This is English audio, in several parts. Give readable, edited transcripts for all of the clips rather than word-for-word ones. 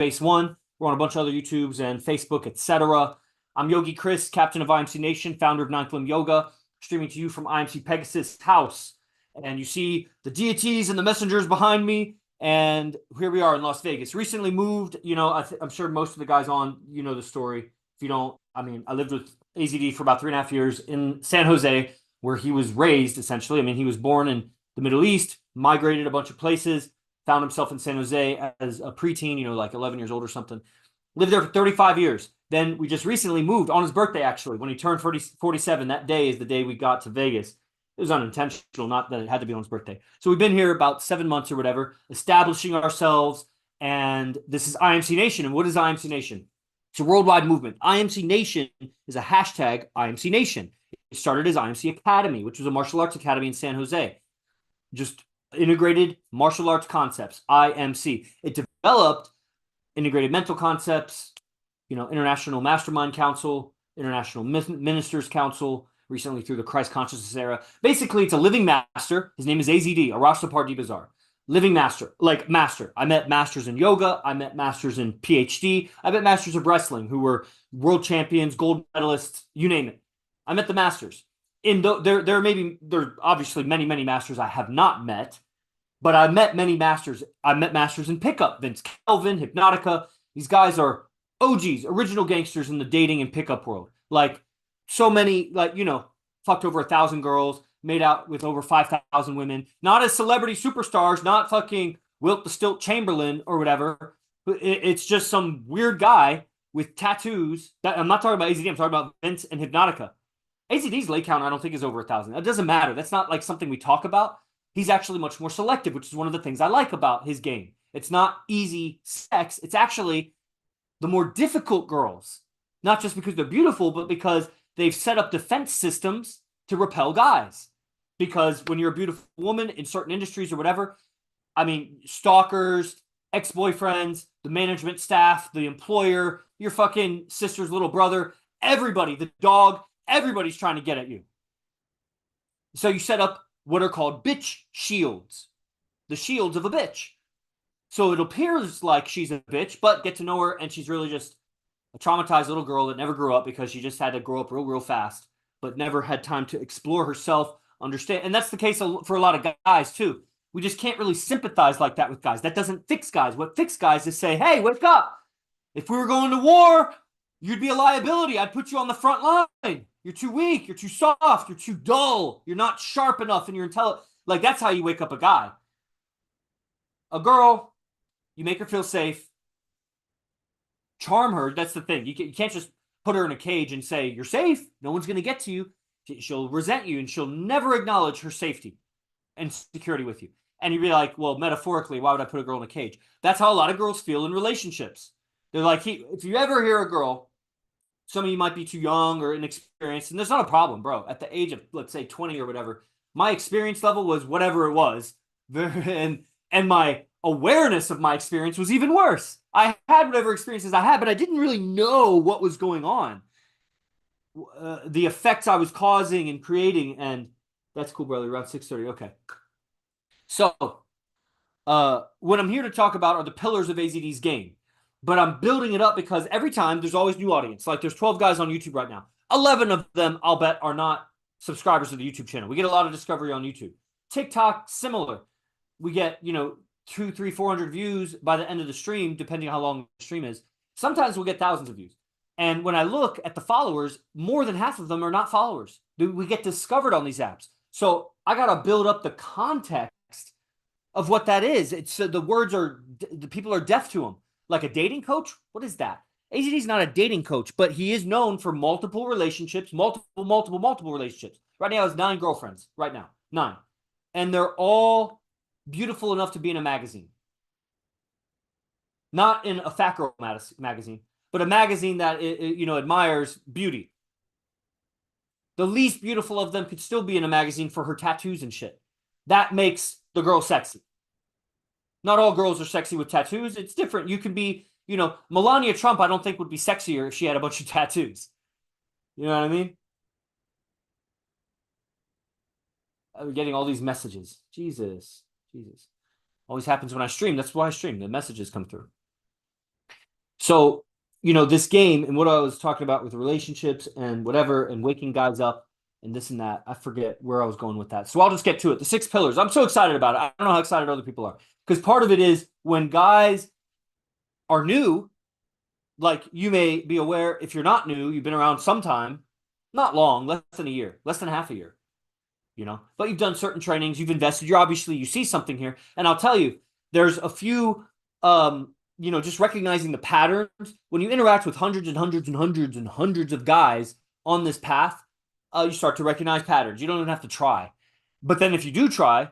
Base One. We're on a bunch of other YouTubes and Facebook, etc. I'm Yogi Chris, captain of IMC Nation, founder of Ninth Limb Yoga, streaming to you from IMC Pegasus House. And you see the deities and the messengers behind me. And here we are in Las Vegas. Recently moved, I'm sure most of the guys on, the story. If you don't, I lived with AZD for about 3.5 years in San Jose, where he was raised, essentially. He was born in the Middle East, migrated a bunch of places, found himself in San Jose as a preteen, like 11 years old or something. Lived there for 35 years. Then we just recently moved on his birthday, actually. When he turned 47, that day is the day we got to Vegas. It was unintentional, not that it had to be on his birthday. So we've been here about 7 months or whatever, establishing ourselves. And this is IMC Nation. And what is IMC Nation? It's a worldwide movement. IMC Nation is a hashtag IMC Nation. It started as IMC Academy, which was a martial arts academy in San Jose. Just integrated martial arts concepts, IMC. It developed integrated mental concepts, International Mastermind Council, International Ministers Council, recently through the Christ Consciousness era. Basically, it's a living master. His name is AZD, Arashtrapati Bazar. Living master, like master. I met masters in yoga. I met masters in PhD. I met masters of wrestling who were world champions, gold medalists, you name it. I met the masters. There are obviously many, many masters I have not met, but I met many masters. I met masters in pickup, Vince Kelvin, Hypnotica. These guys are OGs, original gangsters in the dating and pickup world. Like, so many, fucked over 1,000 girls, made out with over 5,000 women. Not as celebrity superstars, not fucking Wilt the Stilt Chamberlain or whatever. It's just some weird guy with tattoos. I'm not talking about AZD, I'm talking about Vince and Hypnotica. AZD's leg count, I don't think, is over 1,000. It doesn't matter. That's not like something we talk about. He's actually much more selective, which is one of the things I like about his game. It's not easy sex. It's actually the more difficult girls. Not just because they're beautiful, but because they've set up defense systems to repel guys. Because when you're a beautiful woman in certain industries or whatever, stalkers, ex-boyfriends, the management staff, the employer, your fucking sister's little brother, everybody, the dog, everybody's trying to get at you. So you set up what are called bitch shields. The shields of a bitch. So it appears like she's a bitch, but get to know her, and she's really just a traumatized little girl that never grew up because she just had to grow up real, real fast, but never had time to explore herself, understand. And that's the case for a lot of guys, too. We just can't really sympathize like that with guys. That doesn't fix guys. What fixes guys is say, hey, wake up. If we were going to war, you'd be a liability. I'd put you on the front line. You're too weak. You're too soft. You're too dull. You're not sharp enough in your intelligence. Like, that's how you wake up a guy. A girl, you make her feel safe. Charm her. That's the thing. You can't just put her in a cage and say, you're safe. No one's going to get to you. She'll resent you, and she'll never acknowledge her safety and security with you. And you'd be like, well, metaphorically, why would I put a girl in a cage? That's how a lot of girls feel in relationships. They're like, if you ever hear a girl, some of you might be too young or inexperienced, and there's not a problem, bro. At the age of, let's say, 20 or whatever, my experience level was whatever it was. And my awareness of my experience was even worse. I had whatever experiences I had, but I didn't really know what was going on. The effects I was causing and creating, and that's cool, brother. Around 6:30. Okay. So, what I'm here to talk about are the pillars of AZD's game. But I'm building it up because every time there's always new audience. Like, there's 12 guys on YouTube right now. 11 of them, I'll bet, are not subscribers to the YouTube channel. We get a lot of discovery on YouTube. TikTok, similar. We get, 200, 300, 400 views by the end of the stream, depending on how long the stream is. Sometimes we'll get thousands of views. And when I look at the followers, more than half of them are not followers. We get discovered on these apps. So I got to build up the context of what that is. It's the words are, the people are deaf to them. Like a dating coach? What is that? AZD's not a dating coach, but he is known for multiple relationships, multiple relationships. Right now, he has 9 girlfriends. Right now, 9. And they're all beautiful enough to be in a magazine. Not in a fat girl magazine, but a magazine that, admires beauty. The least beautiful of them could still be in a magazine for her tattoos and shit. That makes the girl sexy. Not all girls are sexy with tattoos. It's different. You can be, Melania Trump, I don't think would be sexier if she had a bunch of tattoos. You know what I mean? I'm getting all these messages. Jesus. Always happens when I stream. That's why I stream. The messages come through. So, this game and what I was talking about with relationships and whatever and waking guys up and this and that, I forget where I was going with that. So I'll just get to it. The 6 pillars. I'm so excited about it. I don't know how excited other people are. Because part of it is when guys are new, like you may be aware, if you're not new, you've been around some time, not long, less than a year, less than half a year, but you've done certain trainings, you've invested, you see something here. And I'll tell you, there's a few, just recognizing the patterns. When you interact with hundreds and hundreds and hundreds and hundreds of guys on this path, you start to recognize patterns. You don't even have to try. But then if you do try,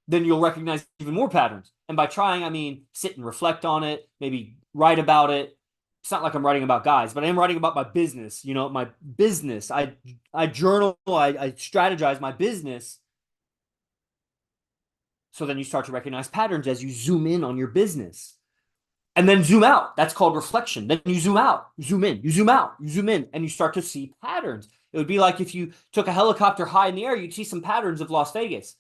then you'll recognize even more patterns. And by trying, I mean sit and reflect on it, maybe write about it. It's not like I'm writing about guys, but I am writing about my business. My business. I journal, I strategize my business. So then you start to recognize patterns as you zoom in on your business. And then zoom out. That's called reflection. Then you zoom out, you zoom in, you zoom out, you zoom in, and you start to see patterns. It would be like if you took a helicopter high in the air, you'd see some patterns of Las Vegas.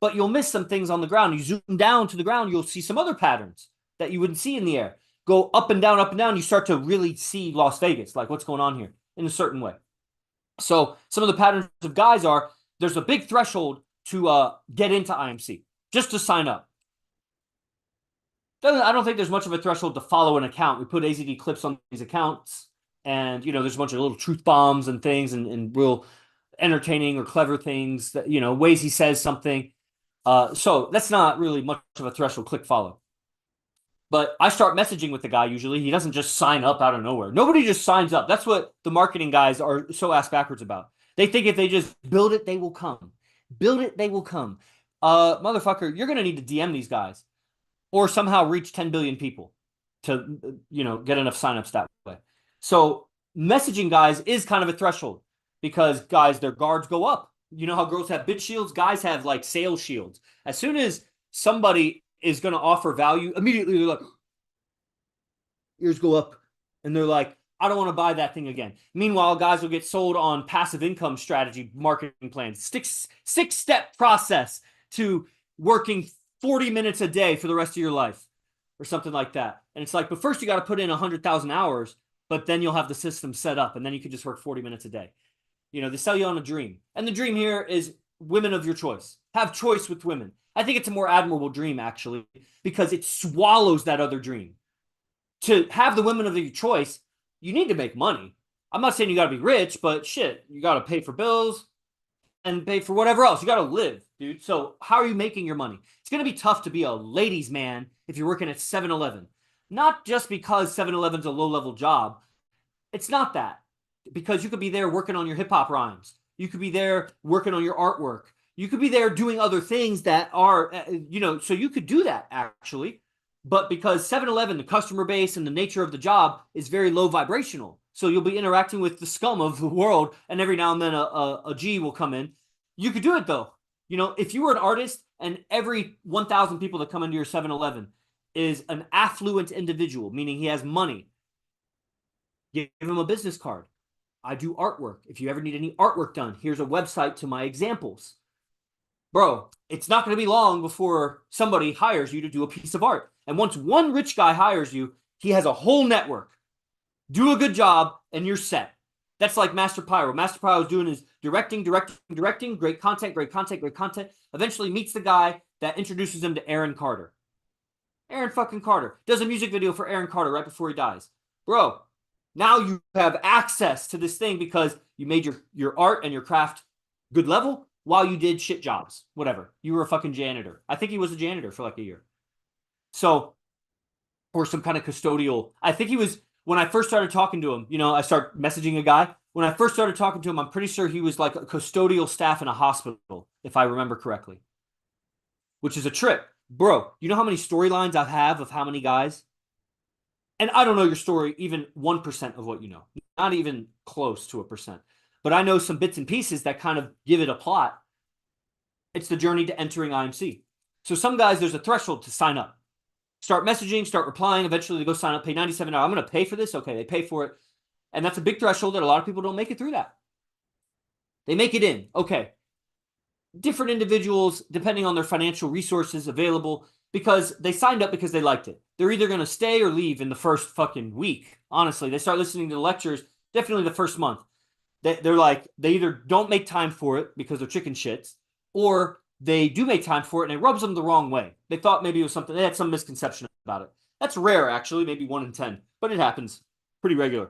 But you'll miss some things on the ground. You zoom down to the ground, you'll see some other patterns that you wouldn't see in the air. Go up and down, you start to really see Las Vegas, like what's going on here in a certain way. So some of the patterns of guys are, there's a big threshold to get into IMC, just to sign up. I don't think there's much of a threshold to follow an account. We put AZD clips on these accounts, and there's a bunch of little truth bombs and things, and real entertaining or clever things that ways he says something. So that's not really much of a threshold. Click follow. But I start messaging with the guy usually. He doesn't just sign up out of nowhere. Nobody just signs up. That's what the marketing guys are so ass backwards about. They think if they just build it, they will come. Build it, they will come. Motherfucker, you're going to need to DM these guys or somehow reach 10 billion people to, get enough signups that way. So messaging guys is kind of a threshold because guys, their guards go up. You know how girls have bitch shields? Guys have like sales shields. As soon as somebody is going to offer value, immediately they're like, ears go up. And they're like, I don't want to buy that thing again. Meanwhile, guys will get sold on passive income strategy marketing plans. Six-step process to working 40 minutes a day for the rest of your life or something like that. And it's like, but first you got to put in 100,000 hours, but then you'll have the system set up and then you can just work 40 minutes a day. They sell you on a dream. And the dream here is women of your choice. Have choice with women. I think it's a more admirable dream, actually, because it swallows that other dream. To have the women of your choice, you need to make money. I'm not saying you got to be rich, but shit, you got to pay for bills and pay for whatever else. You got to live, dude. So how are you making your money? It's going to be tough to be a ladies' man if you're working at 7-Eleven. Not just because 7-Eleven's a low-level job. It's not that. Because you could be there working on your hip-hop rhymes. You could be there working on your artwork. You could be there doing other things that are, so you could do that, actually. But because 7-Eleven, the customer base and the nature of the job is very low vibrational. So you'll be interacting with the scum of the world, and every now and then a G will come in. You could do it, though. If you were an artist and every 1,000 people that come into your 7-Eleven is an affluent individual, meaning he has money, give him a business card. I do artwork. If you ever need any artwork done, here's a website to my examples. Bro, it's not going to be long before somebody hires you to do a piece of art. And once one rich guy hires you, he has a whole network. Do a good job, and you're set. That's like Master Pyro. Master Pyro is doing his directing, great content. Eventually meets the guy that introduces him to Aaron Carter. Aaron fucking Carter. Does a music video for Aaron Carter right before he dies. Bro, now you have access to this thing because you made your art and your craft good level while you did shit jobs, whatever. You were a fucking janitor. I think he was a janitor for like a year. So, or some kind of custodial. I think he was, when I first started talking to him, I start messaging a guy. When I first started talking to him, I'm pretty sure he was like a custodial staff in a hospital, if I remember correctly. Which is a trip. Bro, you know how many storylines I have of how many guys? And I don't know your story, even 1% of what you know. Not even close to 1%. But I know some bits and pieces that kind of give it a plot. It's the journey to entering IMC. So some guys, there's a threshold to sign up. Start messaging, start replying. Eventually they go sign up, pay $97. I'm going to pay for this. Okay, they pay for it. And that's a big threshold that a lot of people don't make it through that. They make it in. Okay. Different individuals, depending on their financial resources available, because they signed up because they liked it. They're either going to stay or leave in the first fucking week. Honestly, they start listening to the lectures definitely the first month. They're like, they either don't make time for it because they're chicken shits, or they do make time for it and it rubs them the wrong way. They thought maybe it was something, they had some misconception about it. That's rare, actually, maybe 1 in 10, but it happens pretty regular.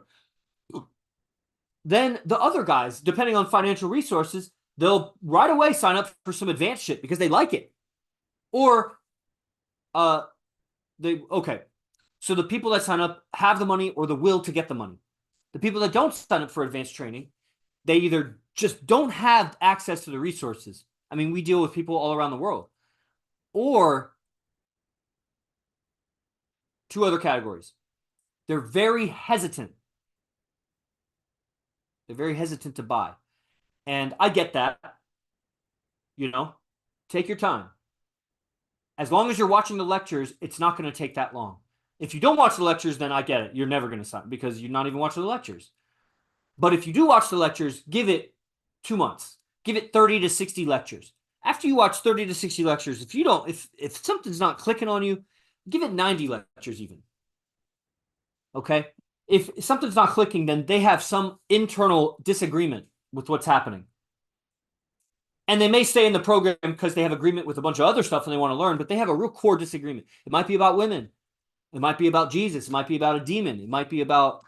Then the other guys, depending on financial resources, they'll right away sign up for some advanced shit because they like it. Or okay. So the people that sign up have the money or the will to get the money. The people that don't sign up for advanced training, they either just don't have access to the resources. I mean, we deal with people all around the world. Or two other categories. They're very hesitant. They're very hesitant to buy. And I get that. You know, take your time. As long as you're watching the lectures, it's not going to take that long. If you don't watch the lectures, then I get it. You're never going to sign because you're not even watching the lectures. But if you do watch the lectures, give it 2 months. Give it 30 to 60 lectures. After you watch 30 to 60 lectures, if something's not clicking on you, give it 90 lectures even. Okay? If something's not clicking, then they have some internal disagreement with what's happening. And they may stay in the program because they have agreement with a bunch of other stuff and they want to learn, but they have a real core disagreement. It might be about women. It might be about Jesus. It might be about a demon. It might be about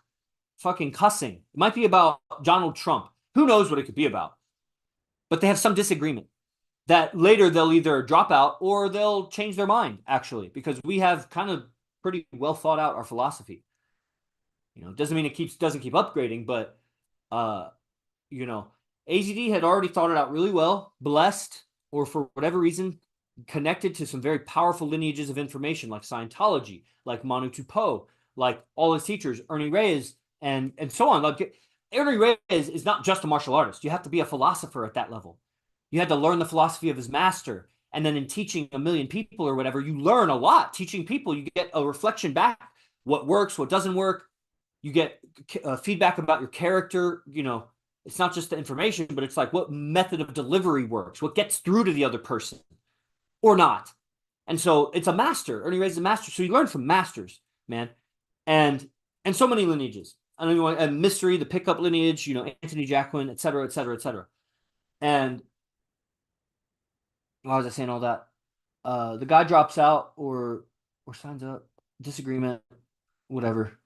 fucking cussing. It might be about Donald Trump. Who knows what it could be about? But they have some disagreement that later they'll either drop out or they'll change their mind, actually, because we have kind of pretty well thought out our philosophy. You know, it doesn't mean it doesn't keep upgrading, but you know, AZD had already thought it out really well, blessed, or for whatever reason, connected to some very powerful lineages of information like Scientology, like Manu Tupou, like all his teachers, Ernie Reyes, and so on. Like Ernie Reyes is not just a martial artist. You have to be a philosopher at that level. You had to learn the philosophy of his master. And then in teaching 1 million people or whatever, you learn a lot. Teaching people, you get a reflection back. What works, what doesn't work. You get feedback about your character. You know, it's not just the information, but it's like what method of delivery works, what gets through to the other person or not. And so it's a master. Ernie Reyes is a master. So you learn from masters, man. And so many lineages. I don't even want Mystery, the pickup lineage, you know, Anthony Jacquin, et cetera, et cetera, et cetera. And why was I saying all that? The guy drops out or signs up, disagreement, whatever.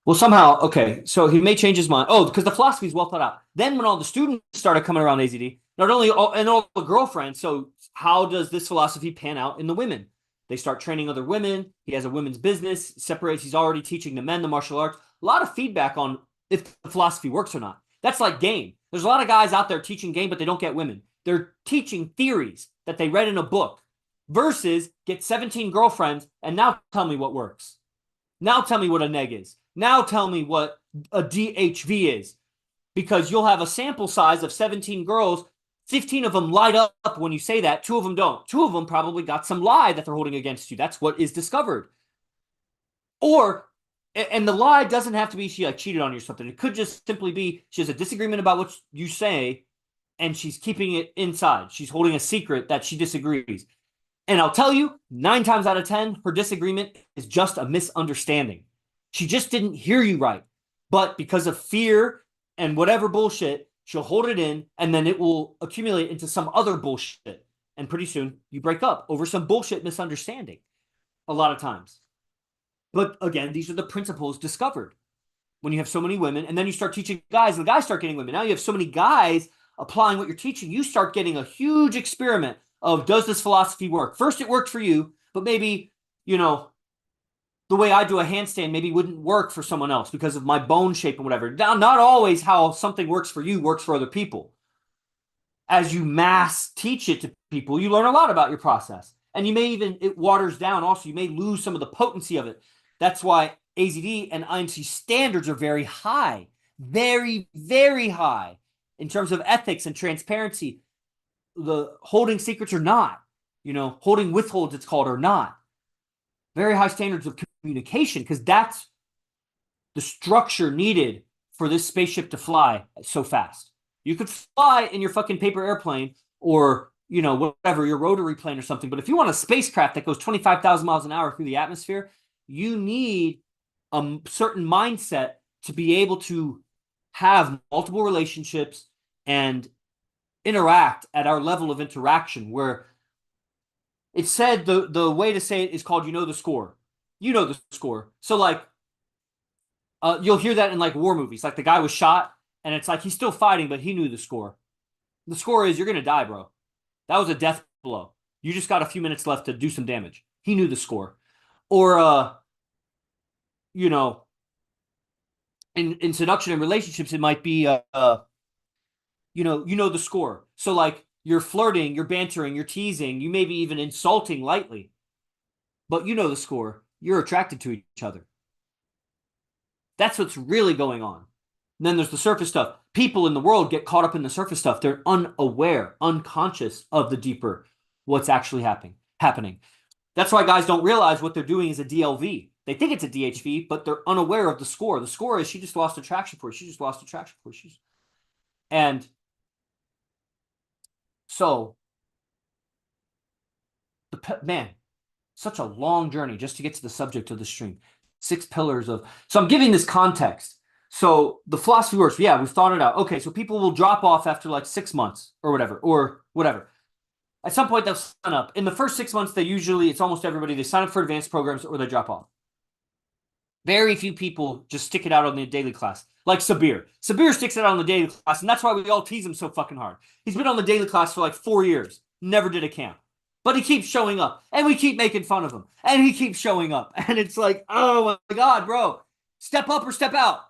Well, somehow, okay, so he may change his mind. Oh, because the philosophy is well thought out. Then when all the students started coming around AZD, not only all the girlfriends, so how does this philosophy pan out in the women? They start training other women. He has a women's business, separates. He's already teaching the men the martial arts. A lot of feedback on if the philosophy works or not. That's like game. There's a lot of guys out there teaching game, but they don't get women. They're teaching theories that they read in a book versus get 17 girlfriends and now tell me what works. Now tell me what a neg is. Now tell me what a DHV is. Because you'll have a sample size of 17 girls. 15 of them light up when you say that. 2 of them don't. 2 of them probably got some lie that they're holding against you. That's what is discovered. Or, and the lie doesn't have to be she like cheated on you or something. It could just simply be she has a disagreement about what you say and she's keeping it inside. She's holding a secret that she disagrees. And I'll tell you, 9 times out of 10, her disagreement is just a misunderstanding. She just didn't hear you right. But because of fear and whatever bullshit, she'll hold it in, and then it will accumulate into some other bullshit. And pretty soon, you break up over some bullshit misunderstanding. A lot of times. But again, these are the principles discovered. When you have so many women, and then you start teaching guys, and the guys start getting women. Now you have so many guys applying what you're teaching. You start getting a huge experiment of, does this philosophy work? First, it worked for you, but maybe, you know, the way I do a handstand maybe wouldn't work for someone else because of my bone shape and whatever. Now, not always how something works for you works for other people. As you mass teach it to people, you learn a lot about your process. And you may even, it waters down also. You may lose some of the potency of it. That's why AZD and IMC standards are very high. Very, very high in terms of ethics and transparency. The holding secrets or not, you know, holding withholds it's called or not. Very high standards of communication because that's the structure needed for this spaceship to fly so fast. You could fly in your fucking paper airplane or you know, whatever, your rotary plane or something. But if you want a spacecraft that goes 25,000 miles an hour through the atmosphere, you need a certain mindset to be able to have multiple relationships and interact at our level of interaction, where it's said the way to say it is called, you know, the score. You know the score. So like you'll hear that in like war movies. Like the guy was shot and it's like he's still fighting, but he knew the score. The score is you're gonna die, bro. That was a death blow. You just got a few minutes left to do some damage. He knew the score. Or you know, in seduction and relationships, it might be you know the score. So like you're flirting, you're bantering, you're teasing, you may be even insulting lightly, but you know the score. You're attracted to each other. That's what's really going on. And then there's the surface stuff. People in the world get caught up in the surface stuff. They're unaware, unconscious of the deeper what's actually happening. That's why guys don't realize what they're doing is a DLV. They think it's a DHV, but they're unaware of the score. The score is she just lost attraction for you. She just lost attraction for you. And so, man, such a long journey just to get to the subject of the stream. 6 pillars of. So I'm giving this context. So the philosophy works. Yeah, we've thought it out. Okay, so people will drop off after like 6 months or whatever. At some point, they'll sign up. In the first 6 months, it's almost everybody, they sign up for advanced programs or they drop off. Very few people just stick it out on the daily class. Like Sabir. Sabir sticks it out on the daily class, and that's why we all tease him so fucking hard. He's been on the daily class for like 4 years. Never did a camp. But he keeps showing up, and we keep making fun of him, and he keeps showing up. And it's like, oh my God, bro. Step up or step out.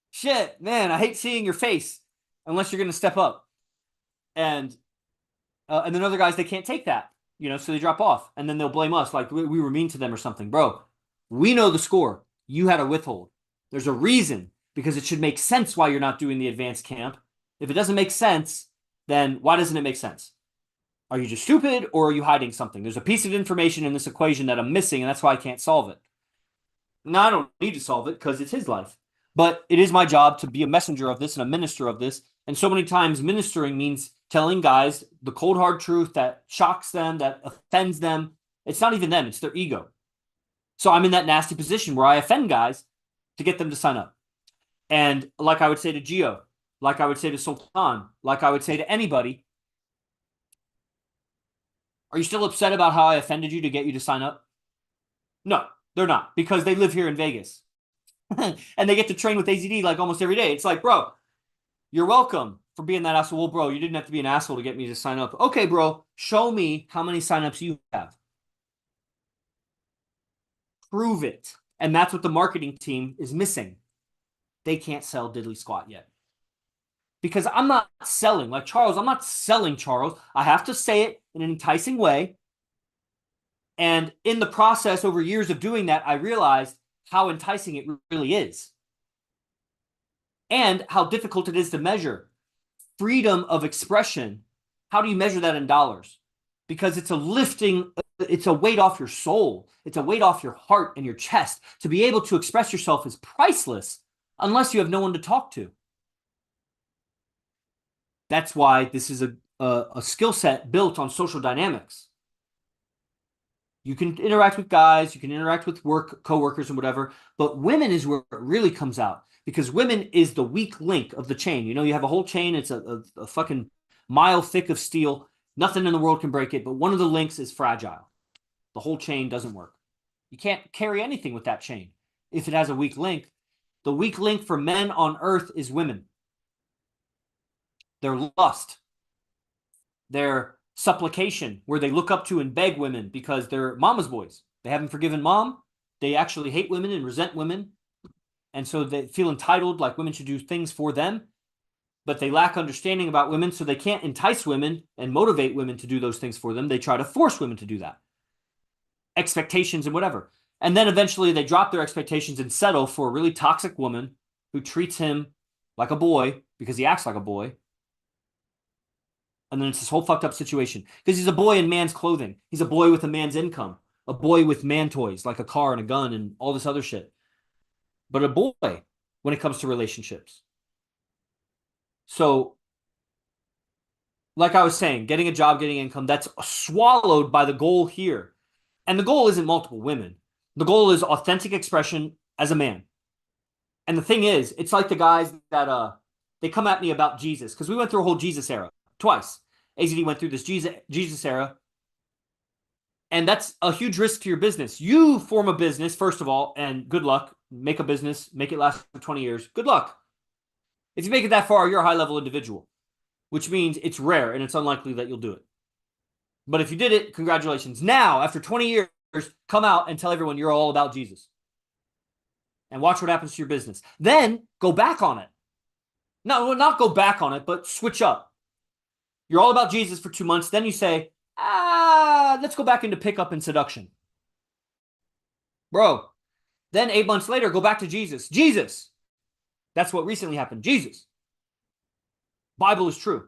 Shit, man, I hate seeing your face unless you're going to step up. And then other guys, they can't take that, you know, so they drop off. And then they'll blame us like we were mean to them or something. Bro, we know the score. You had a withhold. There's a reason, because it should make sense why you're not doing the advanced camp. If it doesn't make sense, then why doesn't it make sense? Are you just stupid, or are you hiding something? There's a piece of information in this equation that I'm missing, and that's why I can't solve it. No, I don't need to solve it because it's his life. But it is my job to be a messenger of this and a minister of this. And so many times ministering means telling guys the cold, hard truth that shocks them, that offends them. It's not even them, it's their ego. So I'm in that nasty position where I offend guys to get them to sign up. And like I would say to Gio, like I would say to Sultan, like I would say to anybody, are you still upset about how I offended you to get you to sign up? No, they're not, because they live here in Vegas. And they get to train with AZD like almost every day. It's like, bro, you're welcome for being that asshole. Well, bro, you didn't have to be an asshole to get me to sign up. Okay, bro, show me how many signups you have. Prove it. And that's what the marketing team is missing. They can't sell diddly squat yet. Because I'm not selling. Like Charles, I'm not selling Charles. I have to say it in an enticing way. And in the process, over years of doing that, I realized how enticing it really is. And how difficult it is to measure. Freedom of expression. How do you measure that in dollars? Because it's a lifting, it's a weight off your soul. It's a weight off your heart and your chest. To be able to express yourself is priceless unless you have no one to talk to. That's why this is a skill set built on social dynamics. You can interact with guys, you can interact with coworkers and whatever, but women is where it really comes out, because women is the weak link of the chain. You know, you have a whole chain, it's a fucking mile thick of steel. Nothing in the world can break it, but one of the links is fragile. The whole chain doesn't work. You can't carry anything with that chain if it has a weak link. The weak link for men on earth is women. Their lust, their supplication, where they look up to and beg women because they're mama's boys. They haven't forgiven mom. They actually hate women and resent women. And so they feel entitled, like women should do things for them. But they lack understanding about women, so they can't entice women and motivate women to do those things for them. They try to force women to do that. Expectations and whatever. And then eventually they drop their expectations and settle for a really toxic woman who treats him like a boy because he acts like a boy. And then it's this whole fucked up situation. Because he's a boy in man's clothing. He's a boy with a man's income. A boy with man toys, like a car and a gun and all this other shit. But a boy when it comes to relationships. So like I was saying, getting a job, getting income, that's swallowed by the goal here. And the goal isn't multiple women. The goal is authentic expression as a man. And the thing is, it's like the guys that they come at me about Jesus, because we went through a whole Jesus era twice. AZD went through this Jesus era, and that's a huge risk to your business. You form a business, first of all, and good luck. Make a business, make it last for 20 years. Good luck. If you make it that far, you're a high-level individual, which means it's rare and it's unlikely that you'll do it. But if you did it, congratulations. Now, after 20 years, come out and tell everyone you're all about Jesus. And watch what happens to your business. Then go back on it. No, not go back on it, but switch up. You're all about Jesus for 2 months. Then you say, let's go back into pickup and seduction. Bro, then 8 months later, go back to Jesus. Jesus. That's what recently happened. Jesus. Bible is true.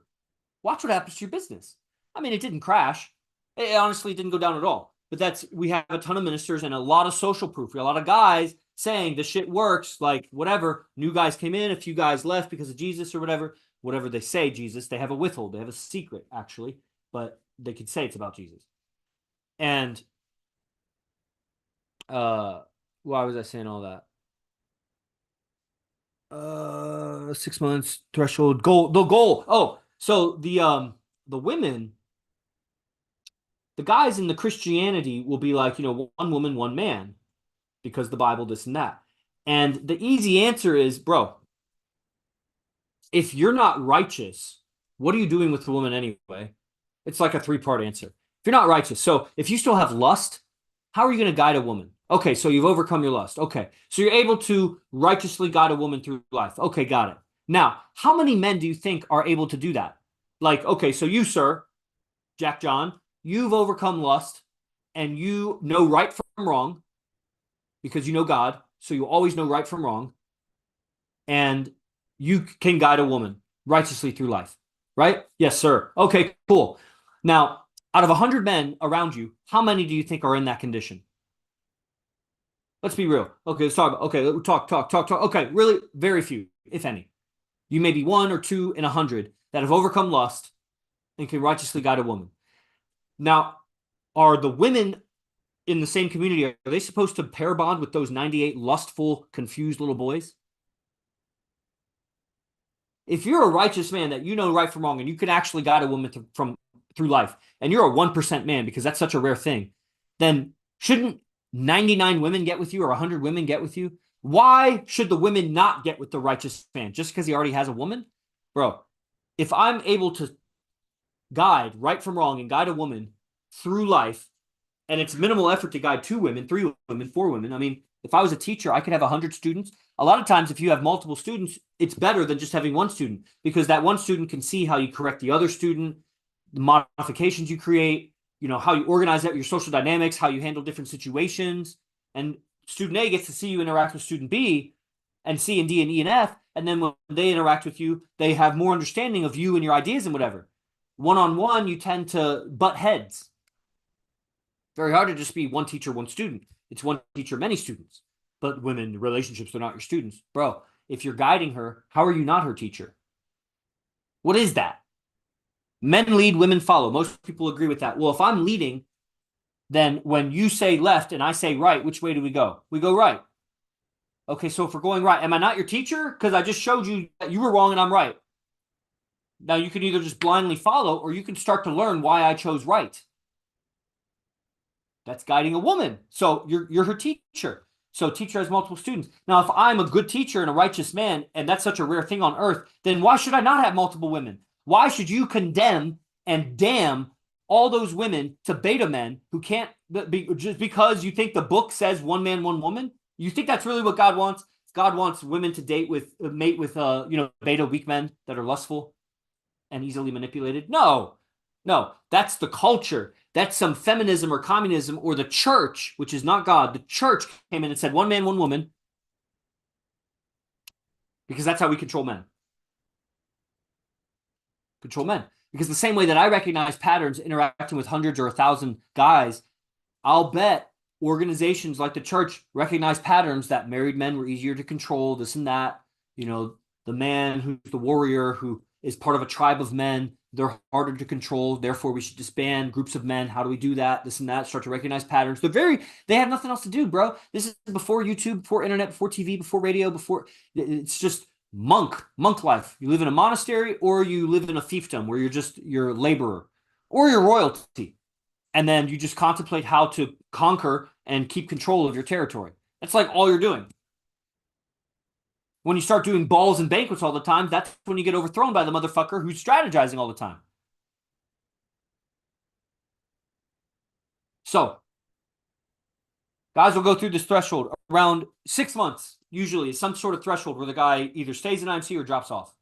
Watch what happens to your business. I mean, it didn't crash. It honestly didn't go down at all. But we have a ton of ministers and a lot of social proof. We have a lot of guys saying the shit works, like whatever. New guys came in, a few guys left because of Jesus or whatever. Whatever they say, Jesus, they have a withhold. They have a secret, actually. But they could say it's about Jesus. And why was I saying all that? 6 months threshold goal. The goal. Oh, so the women, the guys in the Christianity will be like, one woman, one man, because the Bible, this and that. And the easy answer is, bro, if you're not righteous, what are you doing with the woman anyway? It's like a 3-part answer. If you're not righteous, so if you still have lust, how are you going to guide a woman? Okay, so you've overcome your lust. Okay, so you're able to righteously guide a woman through life. Okay, got it. Now, how many men do you think are able to do that? Like, okay, so you, sir, Jack John, you've overcome lust and you know right from wrong because you know God, so you always know right from wrong. And you can guide a woman righteously through life, right? Yes, sir. Okay, cool. Now, out of 100 men around you, how many do you think are in that condition? Let's be real. Okay, let's talk about, okay, talk. Okay, really, very few, if any. You may be 1 or 2 in 100 that have overcome lust and can righteously guide a woman. Now, are the women in the same community, are they supposed to pair bond with those 98 lustful, confused little boys? If you're a righteous man that you know right from wrong and you can actually guide a woman through life, and you're a 1% man because that's such a rare thing, then shouldn't 99 women get with you or 100 women get with you? Why should the women not get with the righteous man? Just because he already has a woman? Bro, if I'm able to guide right from wrong and guide a woman through life, and it's minimal effort to guide 2 women, 3 women, 4 women. I mean, if I was a teacher, I could have 100 students. A lot of times, if you have multiple students, it's better than just having 1 student because that 1 student can see how you correct the other student, the modifications you create, how you organize that, your social dynamics, how you handle different situations. And student A gets to see you interact with student B and C and D and E and F. And then when they interact with you, they have more understanding of you and your ideas and whatever. One-on-one, you tend to butt heads. Very hard to just be 1 teacher, 1 student. It's 1 teacher, many students. But women, relationships, they're not your students. Bro, if you're guiding her, how are you not her teacher? What is that? Men lead, women follow. Most people agree with that. Well, if I'm leading, then when you say left and I say right, which way do we go? We go right. Okay, so if we're going right, am I not your teacher? Because I just showed you that you were wrong and I'm right. Now, you can either just blindly follow or you can start to learn why I chose right. That's guiding a woman. So you're her teacher. So teacher has multiple students. Now, if I'm a good teacher and a righteous man, and that's such a rare thing on earth, then why should I not have multiple women? Why should you condemn and damn all those women to beta men who can't just because you think the book says 1 man, 1 woman? You think that's really what God wants? God wants women to mate with beta weak men that are lustful and easily manipulated? No, that's the culture. That's some feminism or communism or the church, which is not God. The church came in and said 1 man, 1 woman, because that's how we control men. Because the same way that I recognize patterns interacting with hundreds or 1,000 guys, I'll bet organizations like the church recognize patterns that married men were easier to control, this and that. The man who's the warrior, who is part of a tribe of men, They're harder to control. Therefore, we should disband groups of men. How do we do that? This and that. Start to recognize patterns. They have nothing else to do, bro. This is before YouTube, before internet, before TV, before radio, it's just monk life. You live in a monastery or you live in a fiefdom where you're a laborer or you're royalty. And then you just contemplate how to conquer and keep control of your territory. That's like all you're doing. When you start doing balls and banquets all the time, that's when you get overthrown by the motherfucker who's strategizing all the time. So, guys will go through this threshold around 6 months, usually, some sort of threshold where the guy either stays in IMC or drops off.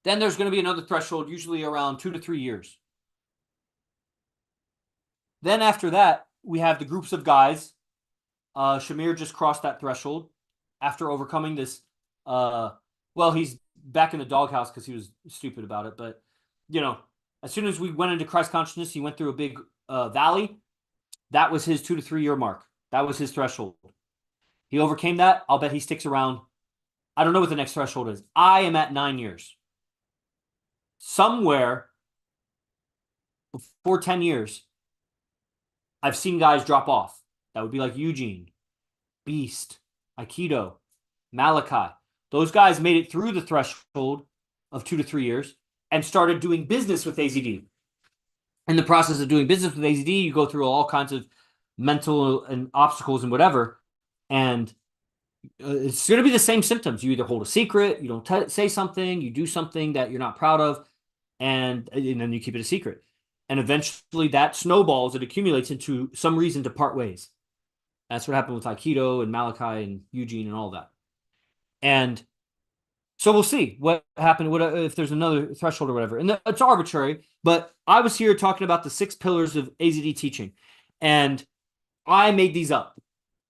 Then there's going to be another threshold, usually around 2 to 3 years. Then after that, we have the groups of guys. Shamir just crossed that threshold after overcoming this. Well, he's back in the doghouse because he was stupid about it. But, as soon as we went into Christ consciousness, he went through a big valley. That was his 2 to 3 year mark. That was his threshold. He overcame that. I'll bet he sticks around. I don't know what the next threshold is. I am at 9 years. Somewhere before 10 years, I've seen guys drop off. That would be like Eugene, Beast, Aikido, Malachi. Those guys made it through the threshold of 2 to 3 years and started doing business with AZD. In the process of doing business with AZD, you go through all kinds of mental and obstacles and whatever. And it's going to be the same symptoms. You either hold a secret, you don't say something, you do something that you're not proud of, and then you keep it a secret. And eventually that snowballs, it accumulates into some reason to part ways. That's what happened with Aikido and Malachi and Eugene and all that. And so we'll see what happened, if there's another threshold or whatever. And it's arbitrary, but I was here talking about the 6 pillars of AZD teaching. And I made these up.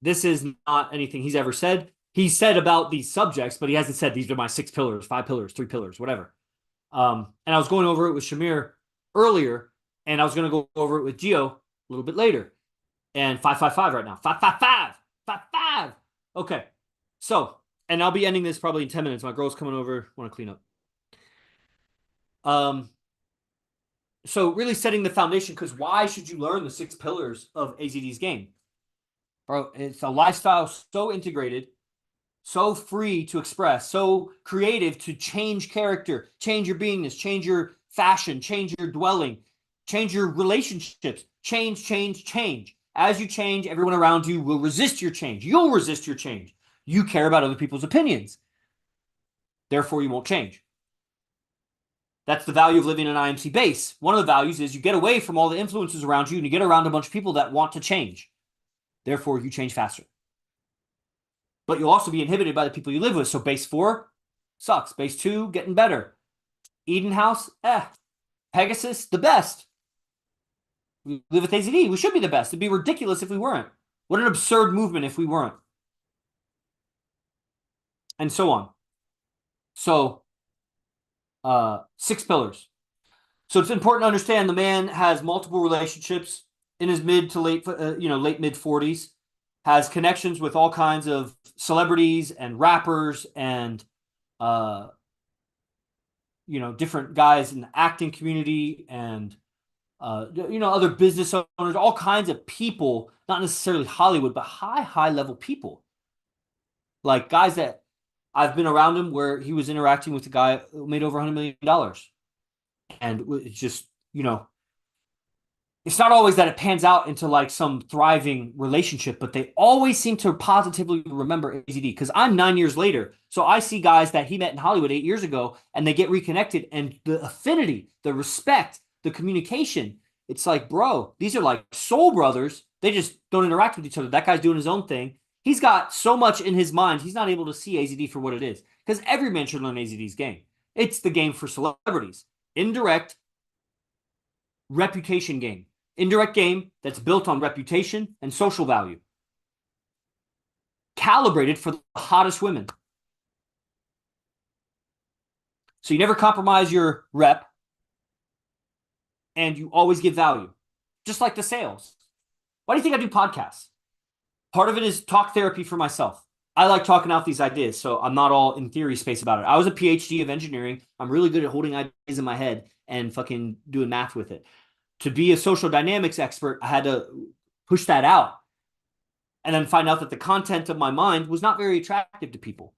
This is not anything he's ever said. He said about these subjects, but he hasn't said these are my 6 pillars, 5 pillars, 3 pillars, whatever. And I was going over it with Shamir earlier, and I was going to go over it with Gio a little bit later. And 555 right now. 555. 555. Okay. So, and I'll be ending this probably in 10 minutes. My girl's coming over. Want to clean up. So really setting the foundation, because why should you learn the 6 pillars of AZD's game? Bro, it's a lifestyle so integrated, so free to express, so creative to change character, change your beingness, change your fashion, change your dwelling, change your relationships, change. As you change, everyone around you will resist your change. You'll resist your change. You care about other people's opinions. Therefore, you won't change. That's the value of living in an IMC base. One of the values is you get away from all the influences around you and you get around a bunch of people that want to change. Therefore, you change faster. But you'll also be inhibited by the people you live with. So base 4 sucks. Base 2, getting better. Eden House, Pegasus, the best. We live with AZD. We should be the best. It'd be ridiculous if we weren't. What an absurd movement if we weren't. And so on. So, 6 pillars. So it's important to understand the man has multiple relationships in his mid to late mid 40s, has connections with all kinds of celebrities and rappers and, different guys in the acting community and, other business owners, all kinds of people, not necessarily Hollywood, but high level people. Like guys that I've been around him where he was interacting with a guy who made over $100 million. And it's just, it's not always that it pans out into like some thriving relationship, but they always seem to positively remember AZD. Because I'm 9 years later. So I see guys that he met in Hollywood 8 years ago and they get reconnected, and the affinity, the respect, the communication. It's like, bro, these are like soul brothers. They just don't interact with each other. That guy's doing his own thing. He's got so much in his mind, he's not able to see AZD for what it is. Because every man should learn AZD's game. It's the game for celebrities. Indirect reputation game. Indirect game that's built on reputation and social value. Calibrated for the hottest women. So you never compromise your rep. And you always give value. Just like the sales. Why do you think I do podcasts? Part of it is talk therapy for myself. I like talking out these ideas, so I'm not all in theory space about it. I was a PhD of engineering. I'm really good at holding ideas in my head and fucking doing math with it. To be a social dynamics expert, I had to push that out and then find out that the content of my mind was not very attractive to people.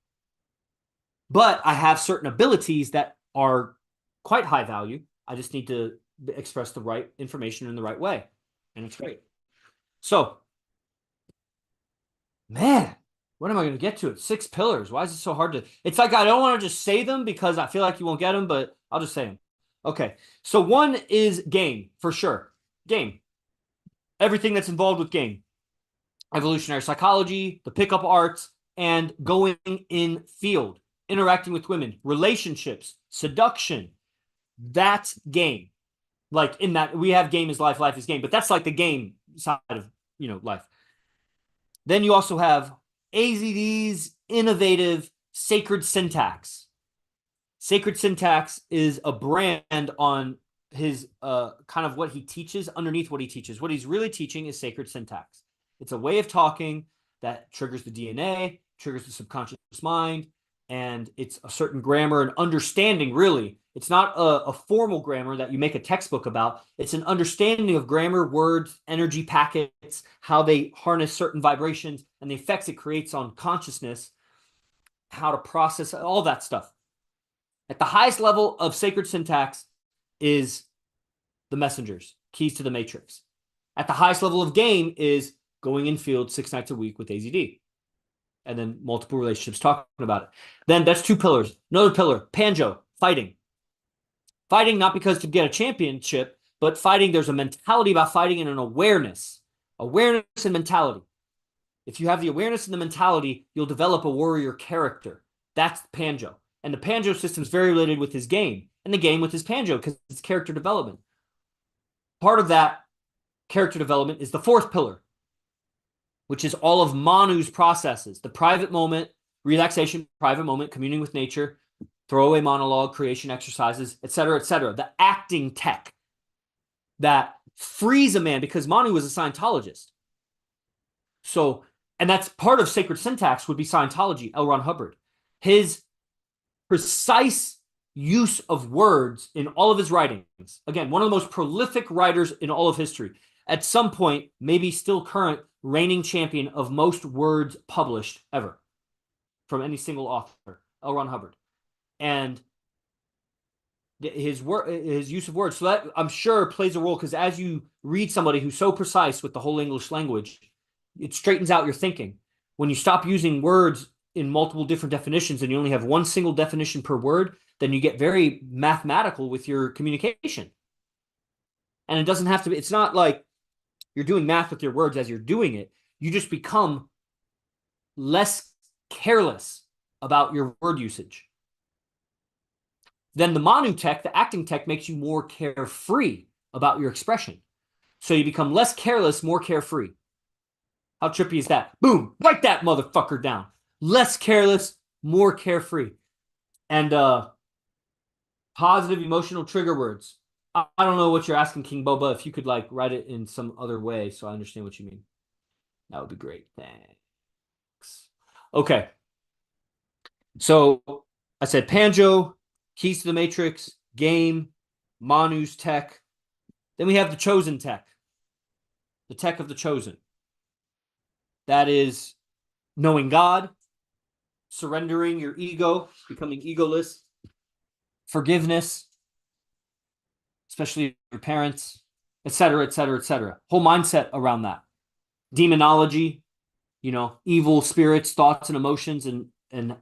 But I have certain abilities that are quite high value. I just need to express the right information in the right way. And it's great. So, man, what am I going to get to it? 6 pillars. Why is it so hard to? It's like I don't want to just say them because I feel like you won't get them, but I'll just say them. Okay. So, one is game, for sure. Game. Everything that's involved with game. Evolutionary psychology, the pickup arts, and going in field, interacting with women, relationships, seduction. That's game. Like in that we have game is life, life is game, but that's like the game side of life. Then you also have AZD's innovative sacred syntax. Sacred syntax is a brand on his kind of what he teaches. Underneath what he teaches, what he's really teaching is sacred syntax. It's a way of talking that triggers the DNA, triggers the subconscious mind, and it's a certain grammar and understanding, really. It's not a formal grammar that you make a textbook about. It's an understanding of grammar, words, energy packets, how they harness certain vibrations, and the effects it creates on consciousness, how to process all that stuff. At the highest level of sacred syntax is the messengers, keys to the matrix. At the highest level of game is going in field 6 nights a week with AZD. And then multiple relationships talking about it. Then that's 2 pillars. Another pillar, Panjo, fighting. Fighting not because to get a championship, but fighting, there's a mentality about fighting and an awareness. Awareness and mentality. If you have the awareness and the mentality, you'll develop a warrior character. That's Panjo. And the Panjo system is very related with his game. And the game with his Panjo because it's character development. Part of that character development is the 4th pillar, which is all of Manu's processes. The private moment, relaxation, private moment, communing with nature, throwaway monologue, creation exercises, etc., etc. The acting tech that frees a man, because Manu was a Scientologist. So, and that's part of sacred syntax would be Scientology, L. Ron Hubbard. His precise use of words in all of his writings. Again, one of the most prolific writers in all of history. At some point, maybe still current, reigning champion of most words published ever from any single author, L. Ron Hubbard. And his use of words, so that I'm sure plays a role, because as you read somebody who's so precise with the whole English language, it straightens out your thinking. When you stop using words in multiple different definitions and you only have one single definition per word, then you get very mathematical with your communication. And it doesn't have to be, it's not like you're doing math with your words as you're doing it. You just become less careless about your word usage. Then the Manu tech, the acting tech, makes you more carefree about your expression. So you become less careless, more carefree. How trippy is that? Boom, write that motherfucker down. Less careless, more carefree. And positive emotional trigger words. I don't know what you're asking, King Boba. If you could like write it in some other way so I understand what you mean. That would be great. Thanks. Okay. So I said Panjo, keys to the matrix, game, Manu's tech. Then we have the chosen tech. The tech of the chosen. That is knowing God, surrendering your ego, becoming egoless, forgiveness, especially your parents, etc., etc., etc. Whole mindset around that. Demonology, evil spirits, thoughts, and emotions, and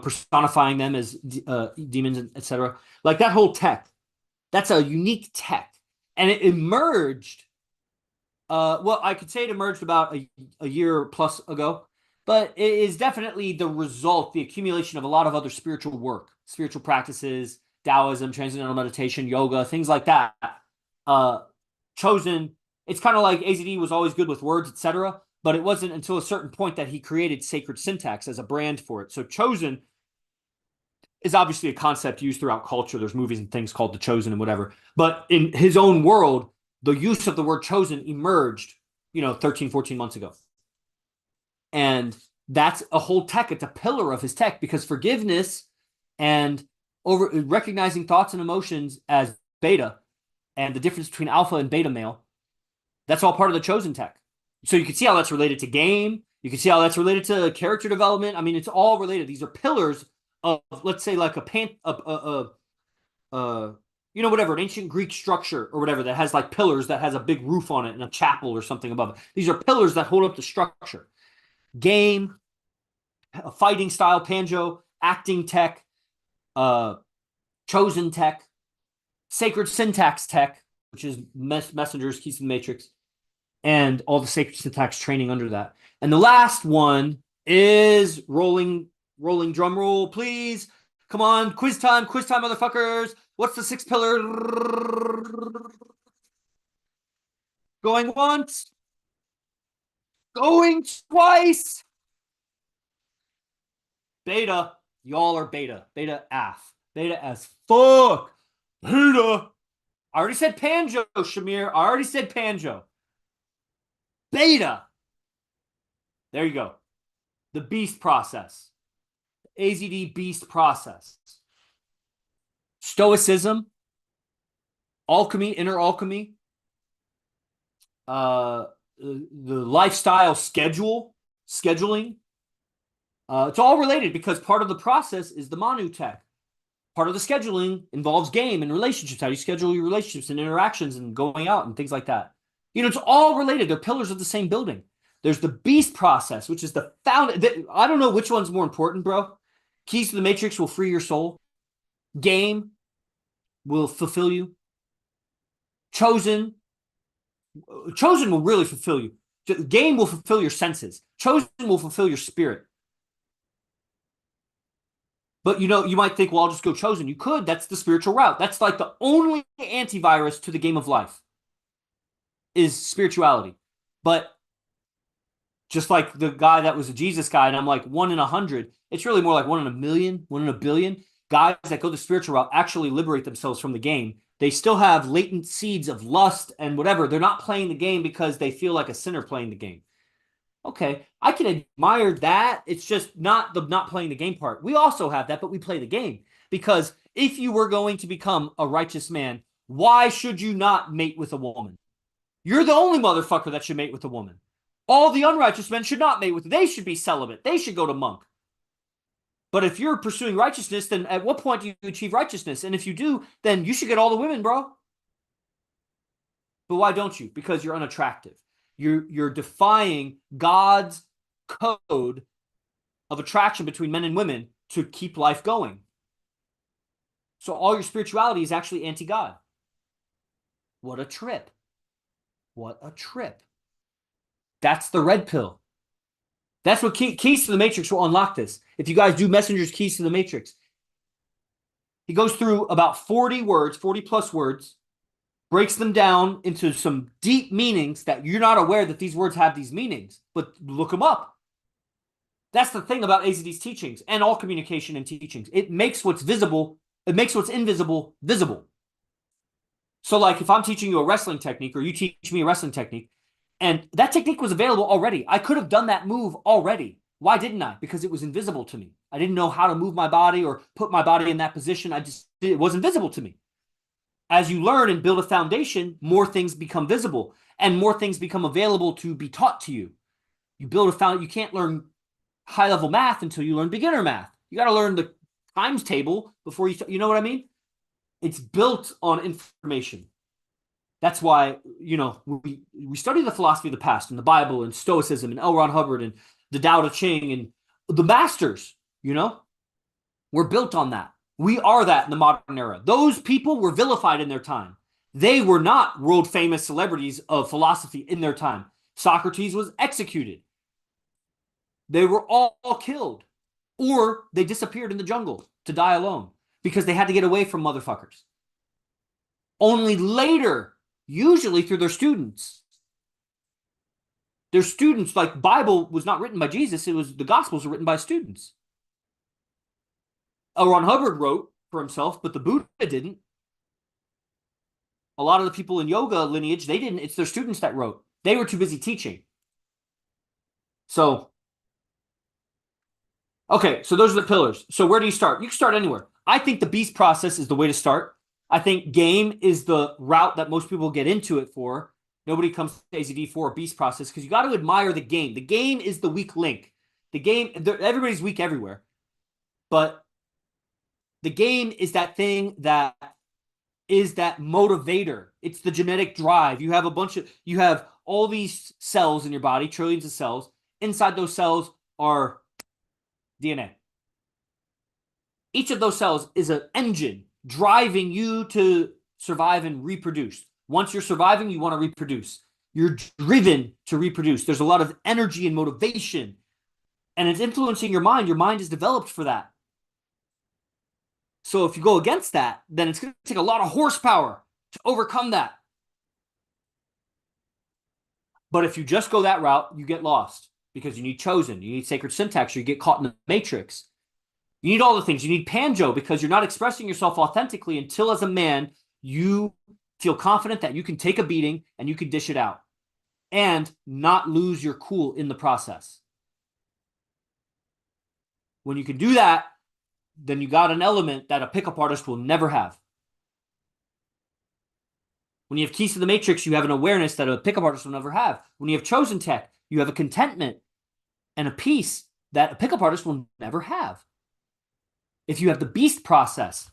personifying them as demons, etc. Like that whole tech. That's a unique tech, and it emerged. Well, I could say it emerged about a year plus ago, but it is definitely the result, the accumulation of a lot of other spiritual work, spiritual practices, Taoism, transcendental meditation, yoga, things like that. Chosen, it's kind of like AZD was always good with words, etc., but it wasn't until a certain point that he created sacred syntax as a brand for it. So chosen is obviously a concept used throughout culture. There's movies and things called The Chosen and whatever. But in his own world, the use of the word chosen emerged, 13, 14 months ago. And That's a whole tech. It's a pillar of his tech, because forgiveness and over recognizing thoughts and emotions as beta, and the difference between alpha and beta male, that's all part of the chosen tech. So you can see how that's related to game. You can see how that's related to character development. I mean, it's all related. These are pillars of, let's say, like whatever, an ancient Greek structure or whatever that has like pillars that has a big roof on it and a chapel or something above it. These are pillars that hold up the structure. Game, fighting style, Panjo, acting tech, chosen tech, sacred syntax tech, which is messengers, keys to the matrix, and all the sacred syntax training under that. And the last one is rolling drum roll, please. Come on, quiz time, motherfuckers. What's the sixth pillar? Going once. Going twice. Beta. Y'all are beta. Beta AF. Beta as fuck. Beta. I already said Panjo, Shamir. I already said Panjo. Beta. There you go. The beast process. AZD beast process. Stoicism. Alchemy, inner alchemy. The lifestyle scheduling. It's all related, because part of the process is the Manu tech. Part of the scheduling involves game and relationships, how you schedule your relationships and interactions and going out and things like that. It's all related. They're pillars of the same building. There's the beast process, which is the found. I don't know which one's more important, bro. Keys to the Matrix will free your soul. Game will fulfill you. Chosen will really fulfill you. Game will fulfill your senses. Chosen will fulfill your spirit. But you might think, well, I'll just go chosen. You could. That's the spiritual route. That's like the only antivirus to the game of life is spirituality. But just like the guy that was a Jesus guy, and I'm like 1 in 100, it's really more like 1 in a million, 1 in a billion. Guys that go the spiritual route actually liberate themselves from the game. They still have latent seeds of lust and whatever. They're not playing the game because they feel like a sinner playing the game. Okay, I can admire that. It's just not the not playing the game part. We also have that, but we play the game. Because if you were going to become a righteous man, why should you not mate with a woman? You're the only motherfucker that should mate with a woman. All the unrighteous men should not mate with. They should be celibate. They should go to monk. But if you're pursuing righteousness, then at what point do you achieve righteousness? And if you do, then you should get all the women, bro. But why don't you? Because you're unattractive. You're defying God's code of attraction between men and women to keep life going. So all your spirituality is actually anti-God. What a trip. What a trip. That's the red pill. That's what Keys to the Matrix will unlock this. If you guys do Messenger's Keys to the Matrix, he goes through about 40 words, 40 plus words, breaks them down into some deep meanings that you're not aware that these words have these meanings, but look them up. That's the thing about AZD's teachings and all communication and teachings. It makes what's visible, it makes what's invisible visible. So like if I'm teaching you a wrestling technique or you teach me a wrestling technique, and that technique was available already. I could have done that move already. Why didn't I? Because it was invisible to me. I didn't know how to move my body or put my body in that position. It wasn't visible to me. As you learn and build a foundation, more things become visible and more things become available to be taught to you. You build a foundation. You can't learn high-level math until you learn beginner math. You got to learn the times table before you know what I mean? It's built on information. That's why, we study the philosophy of the past and the Bible and Stoicism and L. Ron Hubbard and the Tao Te Ching and the masters, We're built on that. We are that in the modern era. Those people were vilified in their time. They were not world-famous celebrities of philosophy in their time. Socrates was executed. They were all killed. Or they disappeared in the jungle to die alone because they had to get away from motherfuckers. Only later, usually through their students. Their students, like Bible was not written by Jesus. The Gospels were written by students. L. Ron Hubbard wrote for himself, but the Buddha didn't. A lot of the people in yoga lineage, they didn't. It's their students that wrote. They were too busy teaching. So Okay, so those are the pillars. So where do you start? You can start anywhere. I think the beast process is the way to start. I think game is the route that most people get into it for. Nobody comes to AZD for a beast process because you got to admire the game. The game is the weak link. The game, everybody's weak everywhere, but the game is that thing that is that motivator. It's the genetic drive. You have all these cells in your body, trillions of cells. Inside those cells are DNA. Each of those cells is an engine driving you to survive and reproduce. Once you're surviving, you want to reproduce. You're driven to reproduce. There's a lot of energy and motivation, and it's influencing your mind. Your mind is developed for that. So if you go against that, then it's going to take a lot of horsepower to overcome that. But if you just go that route, you get lost because you need chosen. You need sacred syntax, or you get caught in the matrix. You need all the things. You need Panjo because you're not expressing yourself authentically until, as a man, you feel confident that you can take a beating and you can dish it out and not lose your cool in the process. When you can do that, then you got an element that a pickup artist will never have. When you have keys to the matrix, you have an awareness that a pickup artist will never have. When you have chosen tech, you have a contentment and a peace that a pickup artist will never have. If you have the beast process,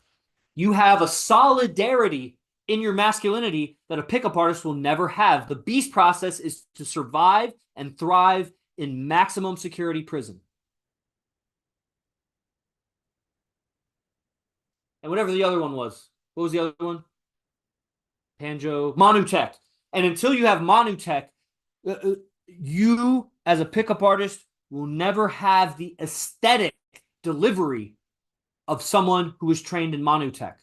you have a solidarity in your masculinity that a pickup artist will never have. The beast process is to survive and thrive in maximum security prison. And whatever the other one was. What was the other one? Panjo. Manutech. And until you have Manutech, you as a pickup artist will never have the aesthetic delivery of someone who is trained in Manutech.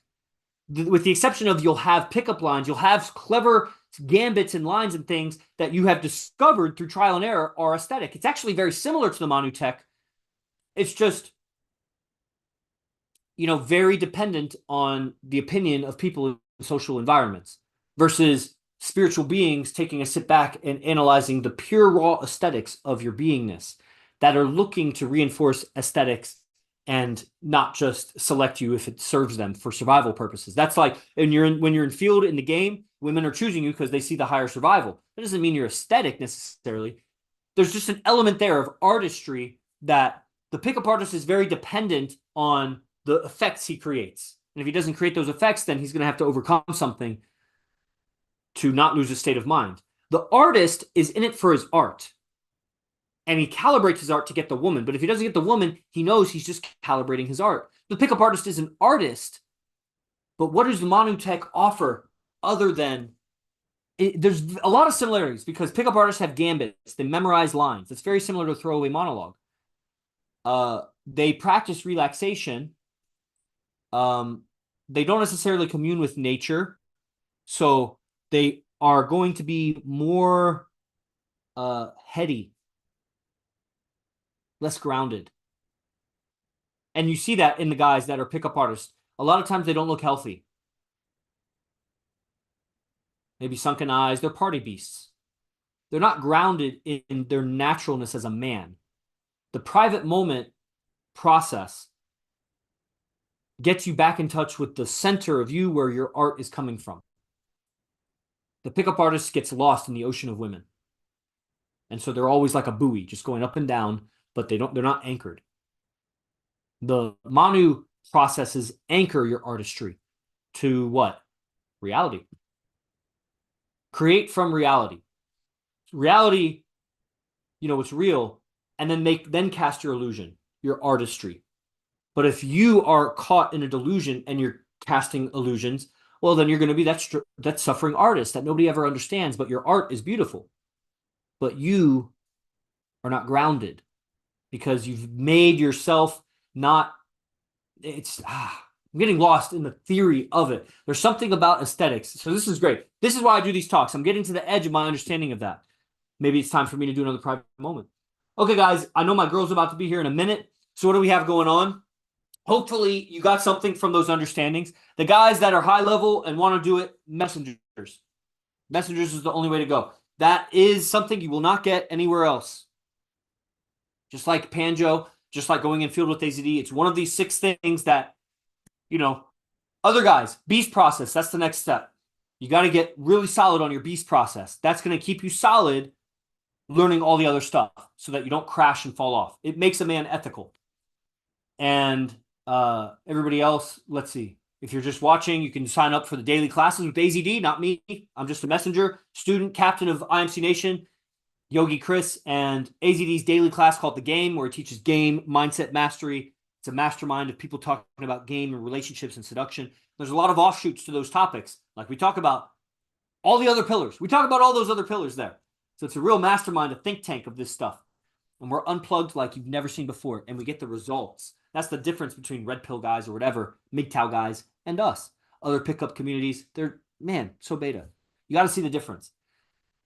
With the exception of you'll have pickup lines, you'll have clever gambits and lines and things that you have discovered through trial and error are aesthetic. It's actually very similar to the Manutech. It's just, very dependent on the opinion of people in social environments versus spiritual beings taking a sit back and analyzing the pure raw aesthetics of your beingness that are looking to reinforce aesthetics and not just select you if it serves them for survival purposes. That's like when you're in field in the game, women are choosing you because they see the higher survival. That doesn't mean you're aesthetic necessarily. There's just an element there of artistry that the pickup artist is very dependent on the effects he creates. And if he doesn't create those effects, then he's going to have to overcome something to not lose his state of mind. The artist is in it for his art. And he calibrates his art to get the woman. But if he doesn't get the woman, he knows he's just calibrating his art. The pickup artist is an artist. But what does the Manutech offer other than... There's a lot of similarities because pickup artists have gambits. They memorize lines. It's very similar to a throwaway monologue. They practice relaxation. They don't necessarily commune with nature. So they are going to be more heady. Less grounded. And you see that in the guys that are pickup artists. A lot of times they don't look healthy. Maybe sunken eyes. They're party beasts. They're not grounded in their naturalness as a man. The private moment process gets you back in touch with the center of you where your art is coming from. The pickup artist gets lost in the ocean of women. And so they're always like a buoy, just going up and down, but they're not anchored. The Manu processes anchor your artistry to what? Reality. Create from reality. Reality, it's real, and then cast your illusion, your artistry. But if you are caught in a delusion and you're casting illusions, well, then you're going to be that suffering artist that nobody ever understands, but your art is beautiful. But you are not grounded because you've made yourself not... I'm getting lost in the theory of it. There's something about aesthetics. So this is great. This is why I do these talks. I'm getting to the edge of my understanding of that. Maybe it's time for me to do another private moment. Okay, guys, I know my girl's about to be here in a minute. So what do we have going on? Hopefully you got something from those understandings. The guys that are high level and want to do it, messengers. Messengers is the only way to go. That is something you will not get anywhere else. Just like Panjo, just like going in field with AZD. It's one of these 6 things that, other guys, beast process, that's the next step. You got to get really solid on your beast process. That's going to keep you solid learning all the other stuff so that you don't crash and fall off. It makes a man ethical. And everybody else, let's see. If you're just watching, you can sign up for the daily classes with AZD, not me. I'm just a messenger, student, captain of IMC Nation, Yogi Chris, and AZD's daily class called The Game, where it teaches game, mindset mastery. It's a mastermind of people talking about game and relationships and seduction. There's a lot of offshoots to those topics. Like we talk about all the other pillars. We talk about all those other pillars there. So it's a real mastermind, a think tank of this stuff. And we're unplugged like you've never seen before. And we get the results. That's the difference between red pill guys or whatever, MGTOW guys, and us. Other pickup communities, they're, man, so beta. You got to see the difference.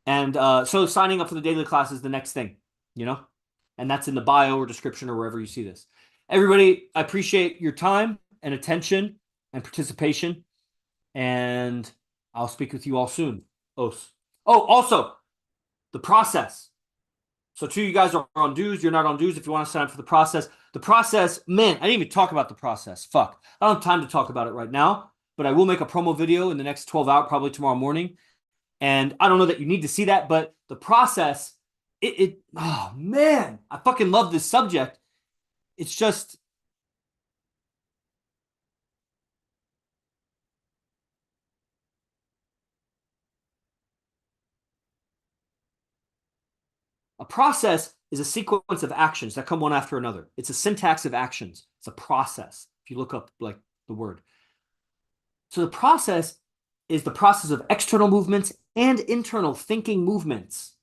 And so signing up for the daily class is the next thing, and that's in the bio or description or wherever you see this. Everybody, I appreciate your time and attention and participation, and I'll speak with you all soon. Oh, also, the process. So 2 of you guys are on dues. You're not on dues if you want to sign up for the process. The process, man, I didn't even talk about the process. Fuck. I don't have time to talk about it right now, but I will make a promo video in the next 12 hours, probably tomorrow morning. And I don't know that you need to see that, but the process, oh man, I fucking love this subject. It's just, a process is a sequence of actions that come one after another. It's a syntax of actions. It's a process. If you look up like the word. So the process is the process of external movements and internal thinking movements.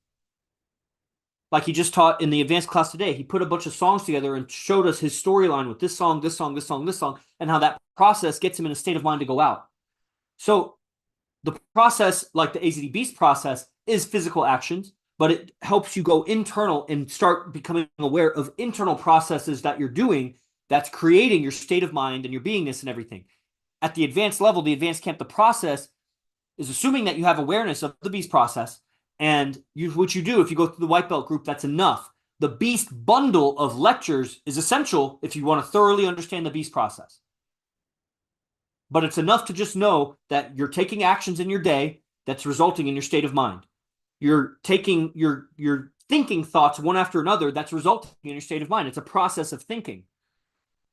Like he just taught in the advanced class today, he put a bunch of songs together and showed us his storyline with this song, this song, this song, this song, and how that process gets him in a state of mind to go out. So the process, like the AZD Beast process, is physical actions, but it helps you go internal and start becoming aware of internal processes that you're doing that's creating your state of mind and your beingness and everything. At the advanced level, the advanced camp, the process is assuming that you have awareness of the beast process, and what you do if you go through the white belt group, that's enough. The beast bundle of lectures is essential if you want to thoroughly understand the beast process. But it's enough to just know that you're taking actions in your day that's resulting in your state of mind. You're taking your thinking thoughts one after another that's resulting in your state of mind. It's a process of thinking.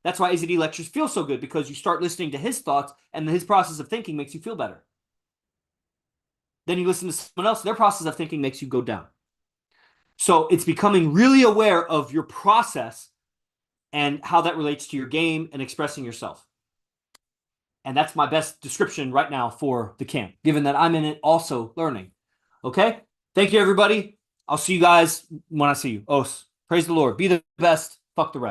That's why AZD lectures feel so good, because you start listening to his thoughts and his process of thinking makes you feel better. Then you listen to someone else, their process of thinking makes you go down. So it's becoming really aware of your process and how that relates to your game and expressing yourself. And that's my best description right now for the camp, given that I'm in it also learning. Okay? Thank you, everybody. I'll see you guys when I see you. Os. Praise the Lord. Be the best. Fuck the rest.